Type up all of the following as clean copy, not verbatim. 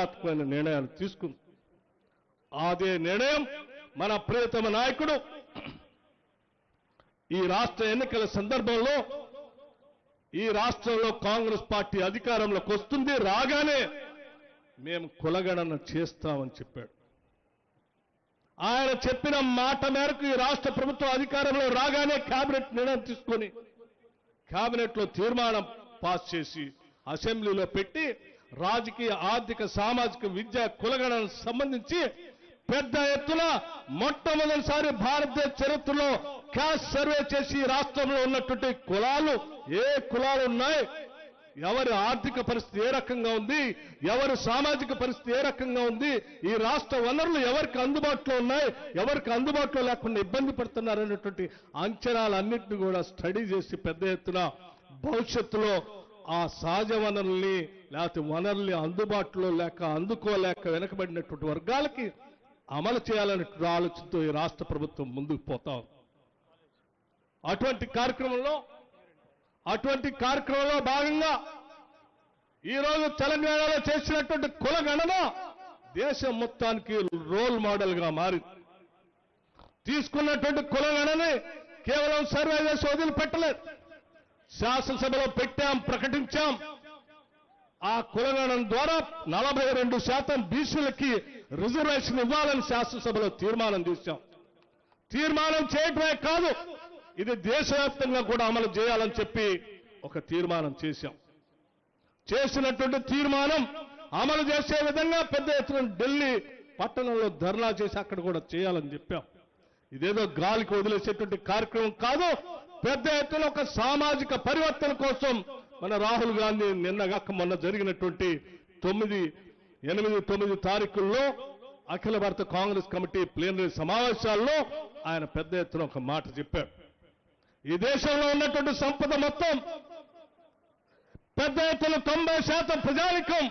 చారిత్రాత్మకమైన నిర్ణయాలు తీసుకుంది. అదే నిర్ణయం మన ప్రియతమ నాయకుడు ఈ రాష్ట్ర ఎన్నికల సందర్భంలో ఈ రాష్ట్రంలో కాంగ్రెస్ పార్టీ అధికారంలోకి వస్తుంది, రాగానే మేము కులగణన చేస్తామని చెప్పాడు. ఆయన చెప్పిన మాట మేరకు ఈ రాష్ట్ర ప్రభుత్వం అధికారంలో రాగానే కేబినెట్ నిర్ణయం తీసుకొని కేబినెట్లో తీర్మానం పాస్ చేసి అసెంబ్లీలో పెట్టి రాజకీయ, ఆర్థిక, సామాజిక, విద్య కులగణనకు సంబంధించి పెద్ద ఎత్తున మొట్టమొదటిసారి భారతదేశ చరిత్రలో క్యాస్ట్ సర్వే చేసి రాష్ట్రంలో ఉన్నటువంటి కులాలు, ఏ కులాలు ఉన్నాయి, ఎవరి ఆర్థిక పరిస్థితి ఏ రకంగా ఉంది, ఎవరి సామాజిక పరిస్థితి ఏ రకంగా ఉంది, ఈ రాష్ట్ర వనరులు ఎవరికి అందుబాటులో ఉన్నాయి, ఎవరికి అందుబాటులో లేకుండా ఇబ్బంది పడుతున్నారనేటువంటి అంచనాలన్నింటినీ కూడా స్టడీ చేసి పెద్ద ఎత్తున భవిష్యత్తులో ఆ సహజ వనరుల్ని లేకపోతే వనరుల్ని అందుబాటులో లేక అందుకోలేక వెనకబడినటువంటి వర్గాలకి అమలు చేయాలనేటువంటి ఆలోచనతో ఈ రాష్ట్ర ప్రభుత్వం ముందుకు పోతాం. అటువంటి కార్యక్రమంలో భాగంగా ఈరోజు తెలంగాణలో చేసినటువంటి కుల గణన దేశం మొత్తానికి రోల్ మోడల్ గా మారింది. తీసుకున్నటువంటి కుల గణని కేవలం సర్వే చేసి వదిలిపెట్టలేదు, శాసనసభలో పెట్టాం, ప్రకటించాం. ఆ కులగణన ద్వారా 42% బీసీలకి రిజర్వేషన్ ఇవ్వాలని శాసనసభలో తీర్మానం చేశాం. తీర్మానం చేయటమే కాదు, ఇది దేశవ్యాప్తంగా కూడా అమలు చేయాలని చెప్పి ఒక తీర్మానం చేశాం. చేసినటువంటి తీర్మానం అమలు చేసే విధంగా పెద్ద ఎత్తున ఢిల్లీ పట్టణంలో ధర్నా చేసి అక్కడ కూడా చేయాలని చెప్పాం. ఇదేదో గాలికి వదిలేసేటువంటి కార్యక్రమం కాదు, పెద్ద ఎత్తున ఒక సామాజిక పరివర్తన కోసం మన రాహుల్ గాంధీ నిన్నగాక మొన్న జరిగినటువంటి 8-9 తారీఖుల్లో అఖిల భారత కాంగ్రెస్ కమిటీ ప్లీనరీ సమావేశాల్లో ఆయన పెద్ద ఎత్తున ఒక మాట చెప్పాడు. ఈ దేశంలో ఉన్నటువంటి సంపద మొత్తం పెద్ద ఎత్తున 90% ప్రజానికం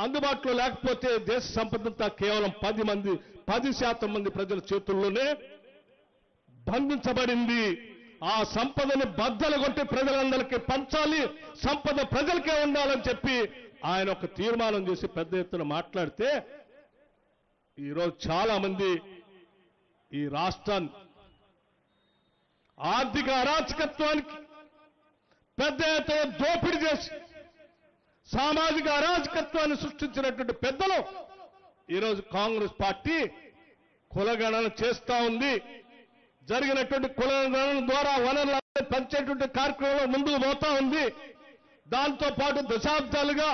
అందుబాటులో లేకపోతే దేశ సంపదంతా కేవలం 10% మంది ప్రజల చేతుల్లోనే బంధించబడింది. ఆ సంపదని బద్దలు కొట్టి ప్రజలందరికీ పంచాలి, సంపద ప్రజలకే ఉండాలని చెప్పి ఆయన ఒక తీర్మానం చేసి పెద్ద ఎత్తున మాట్లాడితే ఈరోజు చాలా మంది ఈ రాష్ట్రాన్ని ఆర్థిక అరాచకత్వానికి పెద్ద ఎత్తున దోపిడీ చేసి సామాజిక అరాచకత్వాన్ని సృష్టించినటువంటి పెద్దలు ఈరోజు కాంగ్రెస్ పార్టీ కులగణన చేస్తా ఉంది. జరిగినటువంటి కులగణన ద్వారా వనరులు పంచేటువంటి కార్యక్రమంలో ముందుకు పోతా ఉంది. దాంతో పాటు దశాబ్దాలుగా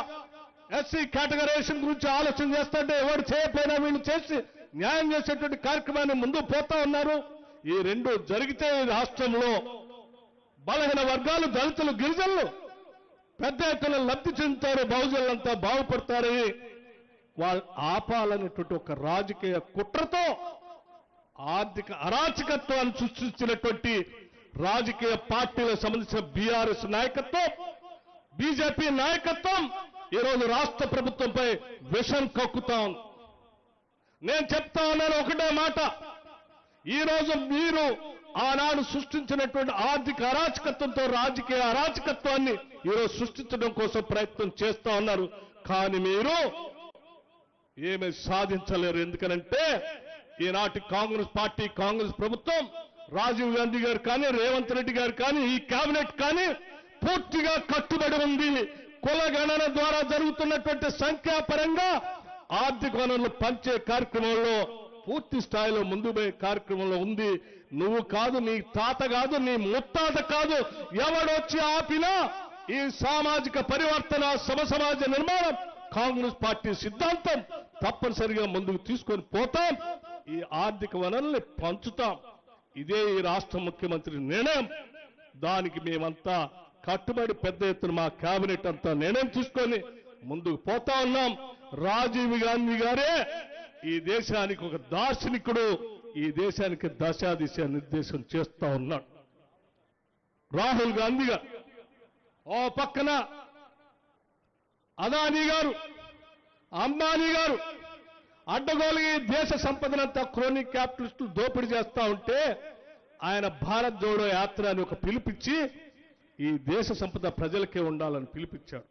ఎస్సీ కేటగరైజేషన్ గురించి ఆలోచన చేస్తుంటే ఎవరు చేయకపోయినా వీళ్ళు చేసి న్యాయం చేసేటువంటి కార్యక్రమాన్ని ముందుకు పోతా ఉన్నారు. ఈ రెండు జరిగితే ఈ రాష్ట్రంలో బలహీన వర్గాలు, దళితులు, గిరిజనులు పెద్ద ఎత్తున లబ్ధి చెందుతారు, బహుజనులంతా బాగుపడతారని వాళ్ళు ఆపాలనేటువంటి ఒక రాజకీయ కుట్రతో ఆర్థిక అరాచకత్వాన్ని సృష్టించినటువంటి రాజకీయ పార్టీలకు సంబంధించిన బీఆర్ఎస్ నాయకత్వం, బీజేపీ నాయకత్వం ఈరోజు రాష్ట్ర ప్రభుత్వంపై విషం కక్కుతాం. నేను చెప్తా ఉన్నాను ఒకటే మాట, ఈరోజు మీరు ఆనాడు సృష్టించినటువంటి ఆర్థిక అరాచకత్వంతో రాజకీయ అరాచకత్వాన్ని ఈరోజు సృష్టించడం కోసం ప్రయత్నం చేస్తా ఉన్నారు. కానీ మీరు ఏమీ సాధించలేరు. ఎందుకనంటే ఈనాటి కాంగ్రెస్ పార్టీ, కాంగ్రెస్ ప్రభుత్వం, రాజీవ్ గాంధీ గారు కానీ, రేవంత్ రెడ్డి గారు కానీ, ఈ కేబినెట్ కానీ పూర్తిగా కట్టుబడి ఉంది. కులగణన ద్వారా జరుగుతున్నటువంటి సంఖ్యాపరంగా ఆర్థిక వనరులు పంచే కార్యక్రమంలో పూర్తి స్థాయిలో ముందు పోయే కార్యక్రమంలో ఉంది. నువ్వు కాదు, నీ తాత కాదు, నీ ముత్తాత కాదు, ఎవడొచ్చి ఆపినా ఈ సామాజిక పరివర్తన, సమసమాజ నిర్మాణం కాంగ్రెస్ పార్టీ సిద్ధాంతం తప్పనిసరిగా ముందుకు తీసుకొని పోతాం. ఈ ఆర్థిక వనరుల్ని పంచుతాం. ఇదే ఈ రాష్ట్ర ముఖ్యమంత్రి నిర్ణయం. దానికి మేమంతా కట్టుబడి పెద్ద ఎత్తున మా కేబినెట్ అంతా నిర్ణయం తీసుకొని ముందుకు పోతా ఉన్నాం. రాజీవ్ గాంధీ గారే ఈ దేశానికి ఒక దార్శనికుడు, ఈ దేశానికి దశాదిశ నిర్దేశం చేస్తా ఉన్నాడు. రాహుల్ గాంధీ గారు ఓ పక్కన అదానీ గారు, అంబానీ గారు అడ్డగోలుగా దేశ సంపదనంతా క్రోనిక్ క్యాపిటలిస్టులు దోపిడీ చేస్తా ఉంటే ఆయన భారత్ జోడో యాత్ర అని ఒక పిలిపించి ఈ దేశ సంపద ప్రజలకే ఉండాలని పిలిపించాడు.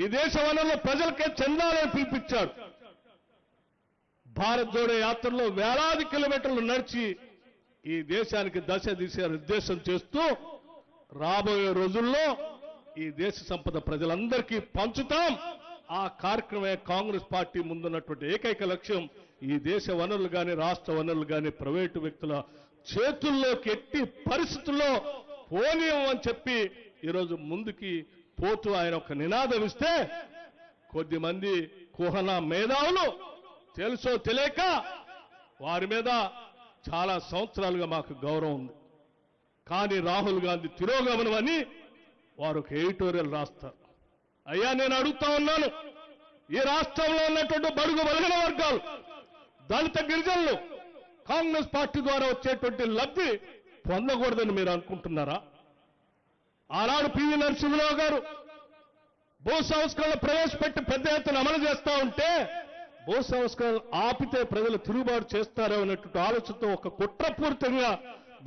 ఈ దేశ వనరులు ప్రజలకే చెందాలని పిలిపించాడు. భారత్ జోడో యాత్రలో వేలాది కిలోమీటర్లు నడిచి ఈ దేశానికి దిశ నిర్దేశం చేస్తూ రాబోయే రోజుల్లో ఈ దేశ సంపద ప్రజలందరికీ పంచుతాం. ఆ కార్యక్రమే కాంగ్రెస్ పార్టీ ముందున్నటువంటి ఏకైక లక్ష్యం. ఈ దేశ వనరులు కానీ రాష్ట్ర వనరులు కానీ ప్రైవేటు వ్యక్తుల చేతుల్లోకి ఎట్టి పరిస్థితుల్లో పోనీయమని చెప్పి ఈరోజు ముందుకి పోతూ ఆయన ఒక నినాదం ఇస్తే కొద్దిమంది కుహన మేధావులు తెలుసో తెలియక వారి మీద చాలా సంవత్సరాలుగా మాకు గౌరవం ఉంది. కానీ రాహుల్ గాంధీ తిరోగమనం అని వారు ఒక ఎడిటోరియల్ రాస్తారు. అయ్యా, నేను అడుగుతా ఉన్నాను, ఈ రాష్ట్రంలో ఉన్నటువంటి బడుగు బలహీన వర్గాలు, దళిత గిరిజనులు కాంగ్రెస్ పార్టీ ద్వారా వచ్చేటువంటి లబ్ధి పొందకూడదని మీరు అనుకుంటున్నారా? ఆనాడు పివి నరసింహరావు గారు భూ సంస్కరణలు ప్రవేశపెట్టి పెద్ద ఎత్తున అమలు చేస్తా ఉంటే భూ సంస్కరణలు ఆపితే ప్రజలు తిరుగుబాటు చేస్తారో అనేటువంటి ఆలోచనతో ఒక కుట్రపూరితంగా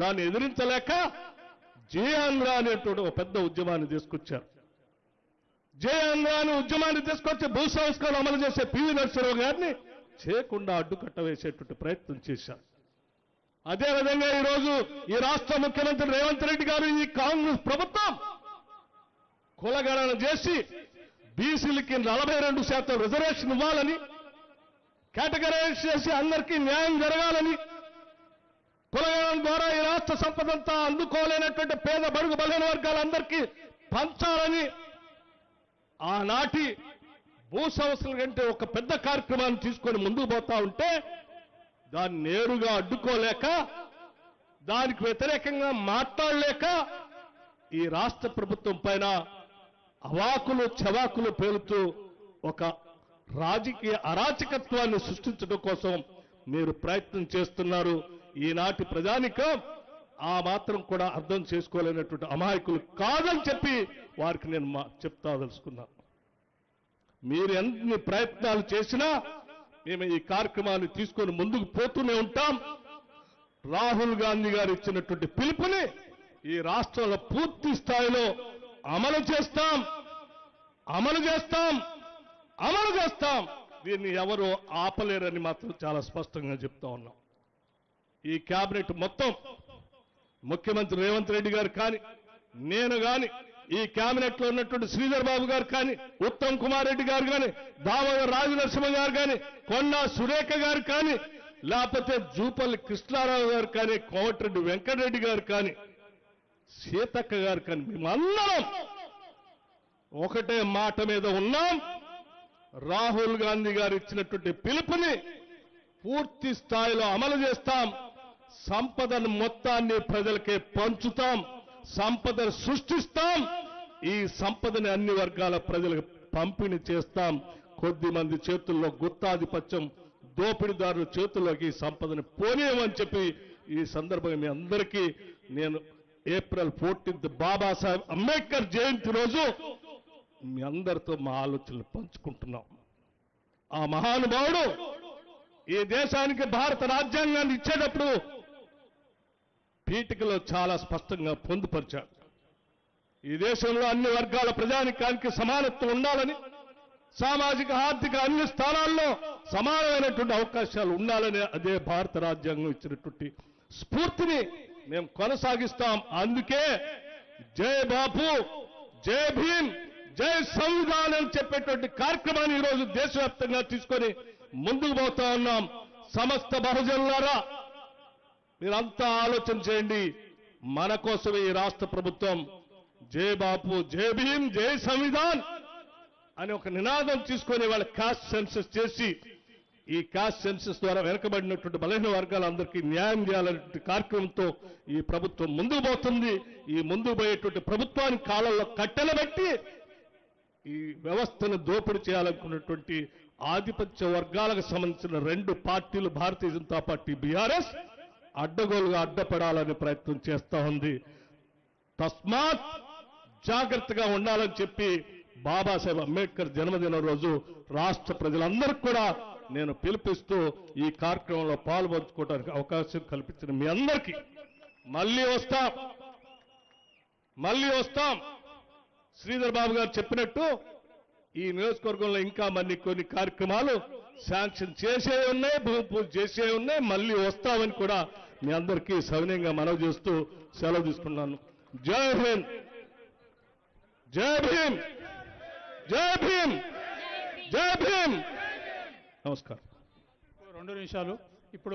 దాన్ని ఎదిరించలేక జయాంధ్ర అనేటువంటి ఒక పెద్ద ఉద్యమాన్ని తీసుకొచ్చారు. జయాంధ్ర అనే ఉద్యమాన్ని తీసుకొచ్చి భూ సంస్కరణలు అమలు చేసే పివి నరసింహరావు గారిని చేయకుండా అడ్డుకట్ట వేసేటువంటి ప్రయత్నం చేశారు. అదేవిధంగా ఈరోజు ఈ రాష్ట్ర ముఖ్యమంత్రి రేవంత్ రెడ్డి గారు ఈ కాంగ్రెస్ ప్రభుత్వం కులగణన చేసి బీసీలకి 42% రిజర్వేషన్ ఇవ్వాలని, కేటగరైజ్ చేసి అందరికీ న్యాయం జరగాలని, కులగణన ద్వారా ఈ రాష్ట్ర సంపదంతా అందుకోలేనటువంటి పేద బడుగు బలహీన వర్గాలందరికీ పంచాలని ఆనాటి భూ సంస్థల కంటే ఒక పెద్ద కార్యక్రమాన్ని తీసుకొని ముందుకు పోతా ఉంటే దాన్ని నేరుగా అడ్డుకోలేక, దానికి వ్యతిరేకంగా మాట్లాడలేక ఈ రాష్ట్ర ప్రభుత్వం పైన అవాకులు చవాకులు పేలుతూ ఒక రాజకీయ అరాచకత్వాన్ని సృష్టించడం కోసం మీరు ప్రయత్నం చేస్తున్నారు. ఈనాటి ప్రజానికం ఆ మాత్రం కూడా అర్థం చేసుకోలేనటువంటి అమాయకులు కాదని చెప్పి వారికి నేను చెప్తాదలుచుకున్నాను. మీరు ఎన్ని ప్రయత్నాలు చేసినా మేము ఈ కార్యక్రమాన్ని తీసుకొని ముందుకు పోతూనే ఉంటాం. రాహుల్ గాంధీ గారు ఇచ్చినటువంటి పిలుపుని ఈ రాష్ట్రంలో పూర్తి స్థాయిలో అమలు చేస్తాం. దీన్ని ఎవరు ఆపలేరని మాత్రం చాలా స్పష్టంగా చెప్తా ఉన్నాం. ఈ కేబినెట్ మొత్తం ముఖ్యమంత్రి రేవంత్ రెడ్డి గారు కానీ, నేను కానీ, ఈ కేబినెట్ లో ఉన్నటువంటి శ్రీధర్ బాబు గారు కానీ, ఉత్తమ్ కుమార్ రెడ్డి గారు కానీ, దామోదర్ రాజనరసింహ గారు కానీ, కొండా సురేఖ గారు కానీ, లేకపోతే జూపల్లి కృష్ణారావు గారు కానీ, కోమటిరెడ్డి వెంకటరెడ్డి గారు కానీ, సీతక్క గారు కానీ, మేమందరం ఒకటే మాట మీద ఉన్నాం. రాహుల్ గాంధీ గారు ఇచ్చినటువంటి పిలుపుని పూర్తి స్థాయిలో అమలు చేస్తాం. సంపదను మొత్తాన్ని ప్రజలకే పంచుతాం. సంపదను సృష్టిస్తాం. ఈ సంపదని అన్ని వర్గాల ప్రజలకు పంపిణీ చేస్తాం. కొద్ది మంది చేతుల్లో గుత్తాధిపత్యం, దోపిడీదారుల చేతుల్లోకి ఈ సంపదని పోనీయమని చెప్పి ఈ సందర్భంగా మీ అందరికీ నేను ఏప్రిల్ 14 బాబాసాహెబ్ అంబేద్కర్ జయంతి రోజు మీ అందరితో మా ఆలోచనలు పంచుకుంటున్నాం. ఆ మహానుభావుడు ఈ దేశానికి భారత రాజ్యాంగాన్ని ఇచ్చేటప్పుడు పీఠికలో చాలా స్పష్టంగా పొందుపరిచాడు. ఈ దేశంలో అన్ని వర్గాల ప్రజానికానికి సమానత్వం ఉండాలని, సామాజిక ఆర్థిక అన్ని స్థానాల్లో సమానమైనటువంటి అవకాశాలు ఉండాలని అదే భారత రాజ్యాంగం ఇచ్చినటువంటి స్ఫూర్తిని మేము కొనసాగిస్తాం. అందుకే జై బాపు, జై భీమ్, జై సంవిధానం అని చెప్పేటువంటి కార్యక్రమాన్ని ఈరోజు దేశవ్యాప్తంగా తీసుకొని ముందుకు పోతా ఉన్నాం. సమస్త బహుజనులారా మీరంతా ఆలోచన చేయండి. మన కోసమే ఈ రాష్ట్ర ప్రభుత్వం జై బాపు, జై భీమ్, జై సంవిధాన్ అని ఒక నినాదం తీసుకొని వాళ్ళ కాస్ట్ సెన్సస్ చేసి ఈ కాస్ట్ సెన్సస్ ద్వారా వెనకబడినటువంటి బలహీన వర్గాలందరికీ న్యాయం చేయాలనే కార్యక్రమంతో ఈ ప్రభుత్వం ముందుకు పోతుంది. ఈ ముందుకు పోయేటువంటి ప్రభుత్వానికి కాలంలో కట్టెలు పెట్టి ఈ వ్యవస్థను దోపిడీ చేయాలనుకున్నటువంటి ఆధిపత్య వర్గాలకు సంబంధించిన 2 పార్టీలు, భారతీయ జనతా పార్టీ, బీఆర్ఎస్, అడ్డగోలుగా అడ్డపడాలని ప్రయత్నం చేస్తా ఉంది. తస్మాత్ జాగ్రత్తగా ఉండాలని చెప్పి బాబాసాహెబ్ అంబేద్కర్ జన్మదినం రోజు రాష్ట్ర ప్రజలందరికీ కూడా నేను పిలుపిస్తూ ఈ కార్యక్రమంలో పాల్పంచుకోవడానికి అవకాశం కల్పించిన మీ అందరికీ మళ్ళీ వస్తాం. శ్రీధర్ బాబు గారు చెప్పినట్టు ఈ నియోజకవర్గంలో ఇంకా కొన్ని కార్యక్రమాలు శాంక్షన్ చేసే ఉన్నాయి, భూమి పూజ చేసే ఉన్నాయి, మళ్ళీ వస్తామని కూడా మీ అందరికీ సవినయంగా మనవి చేస్తూ సెలవు తీసుకున్నాను. జై హింద్, జై భీమ్, జై భీమ్, జై భీమ్. నమస్కారం. 2 నిమిషాలు.